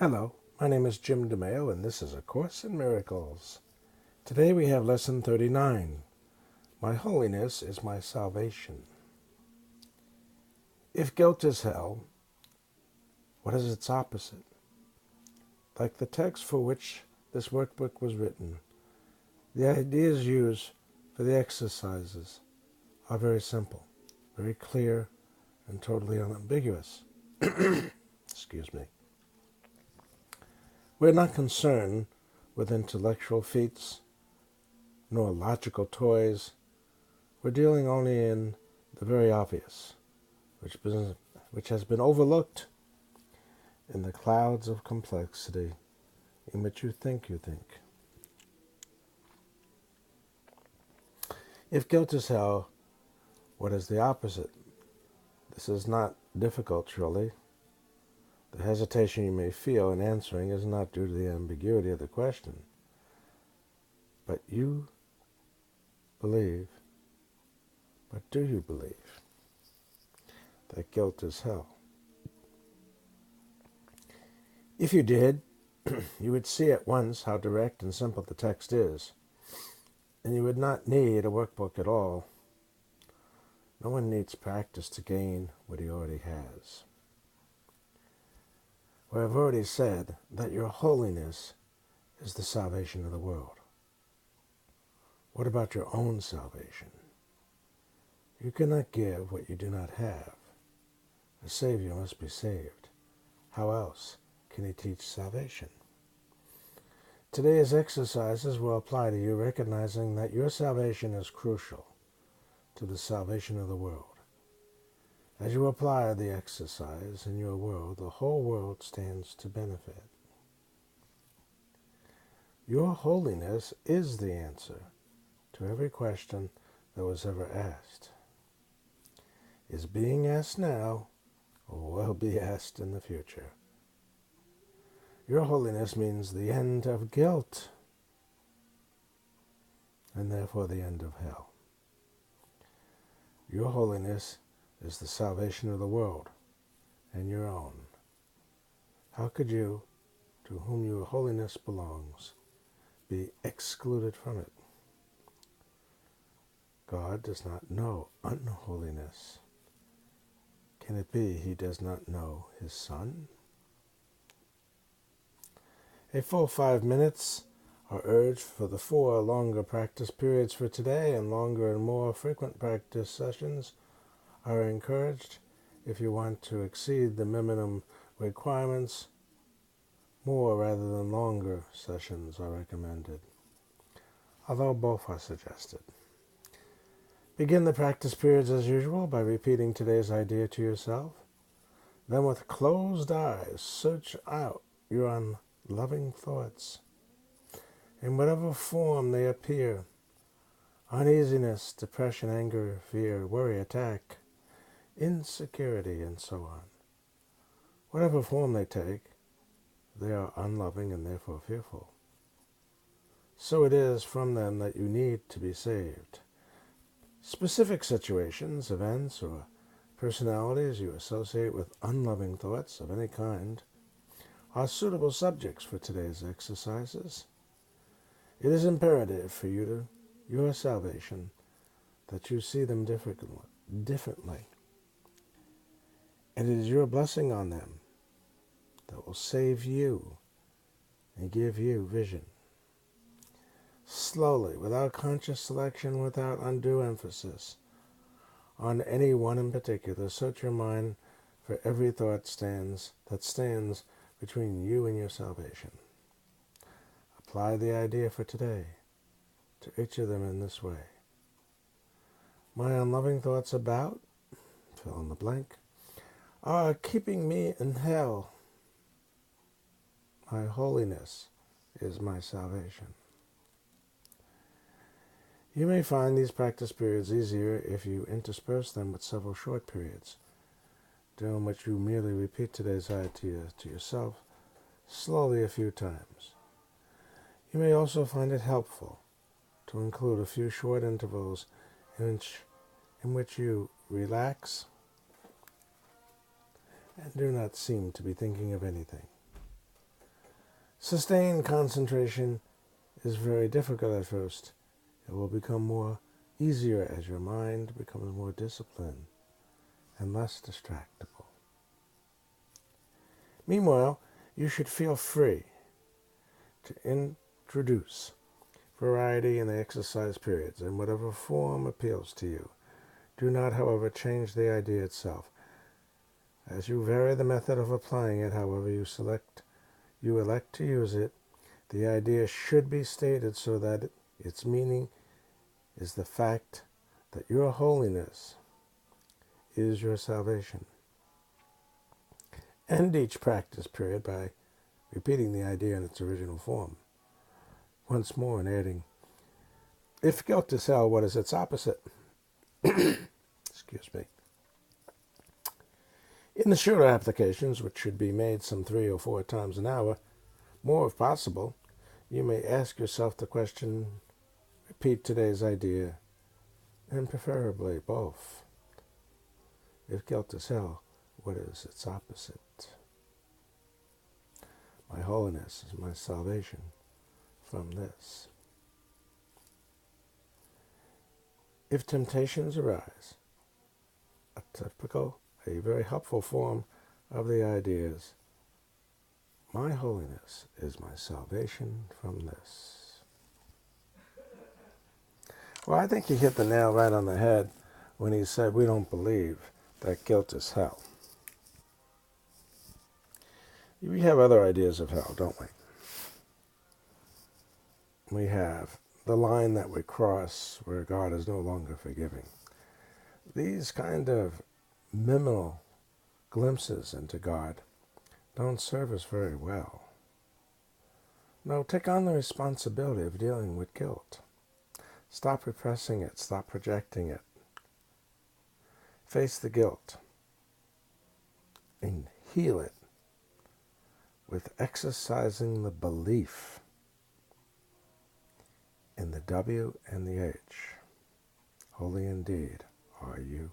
Hello, my name is Jim DeMeo, and this is A Course in Miracles. Today we have Lesson 39, My Holiness is My Salvation. If guilt is hell, what is its opposite? Like the text for which this workbook was written, the ideas used for the exercises are very simple, very clear, and totally unambiguous. Excuse me. We're not concerned with intellectual feats nor logical toys. We're dealing only in the very obvious, which has been overlooked in the clouds of complexity in which you think. If guilt is hell, what is the opposite? This is not difficult, surely. The hesitation you may feel in answering is not due to the ambiguity of the question, but you believe, but do you believe that guilt is hell? If you did, you would see at once how direct and simple the text is, and you would not need a workbook at all. No one needs practice to gain what he already has. For I've already said that your holiness is the salvation of the world. What about your own salvation? You cannot give what you do not have. A Savior must be saved. How else can he teach salvation? Today's exercises will apply to you, recognizing that your salvation is crucial to the salvation of the world. As you apply the exercise in your world, the whole world stands to benefit. Your holiness is the answer to every question that was ever asked, is being asked now, or will be asked in the future. Your holiness means the end of guilt, and therefore the end of hell. Your holiness is the salvation of the world and your own. How could you, to whom your holiness belongs, be excluded from it? God does not know unholiness. Can it be he does not know his Son? A full 5 minutes are urged for the 4 longer practice periods for today, and longer and more frequent practice sessions are encouraged. If you want to exceed the minimum requirements, more rather than longer sessions are recommended, although both are suggested. Begin the practice periods as usual by repeating today's idea to yourself. Then with closed eyes, search out your unloving thoughts in whatever form they appear: uneasiness, depression, anger, fear, worry, attack, insecurity, and so on. Whatever form they take, they are unloving and therefore fearful. So it is from them that you need to be saved. Specific situations, events, or personalities you associate with unloving thoughts of any kind are suitable subjects for today's exercises. It is imperative for your salvation that you see them differently. And it is your blessing on them that will save you and give you vision. Slowly, without conscious selection, without undue emphasis on any one in particular, search your mind for every thought that stands between you and your salvation. Apply the idea for today to each of them in this way. My unloving thoughts about, fill in the blank, are keeping me in hell. My holiness is my salvation. You may find these practice periods easier if you intersperse them with several short periods, during which you merely repeat today's idea to yourself slowly a few times. You may also find it helpful to include a few short intervals in which you relax and do not seem to be thinking of anything. Sustained concentration is very difficult at first. It will become more easier as your mind becomes more disciplined and less distractible. Meanwhile, you should feel free to introduce variety in the exercise periods in whatever form appeals to you. Do not, however, change the idea itself. As you vary the method of applying it, however you elect to use it, the idea should be stated so that its meaning is the fact that your holiness is your salvation. End each practice period by repeating the idea in its original form once more and adding, if guilt is hell, what is its opposite? Excuse me. In the shorter applications, which should be made some 3 or 4 times an hour, more if possible, you may ask yourself the question, repeat today's idea, and preferably both. If guilt is hell, what is its opposite? My holiness is my salvation from this. If temptations arise, a very helpful form of the ideas, my holiness is my salvation from this. Well, I think he hit the nail right on the head when he said we don't believe that guilt is hell. We have other ideas of hell, don't we? We have the line that we cross where God is no longer forgiving. These kind of minimal glimpses into God don't serve us very well. No, take on the responsibility of dealing with guilt. Stop repressing it. Stop projecting it. Face the guilt and heal it with exercising the belief in the W and the H. Holy indeed are you.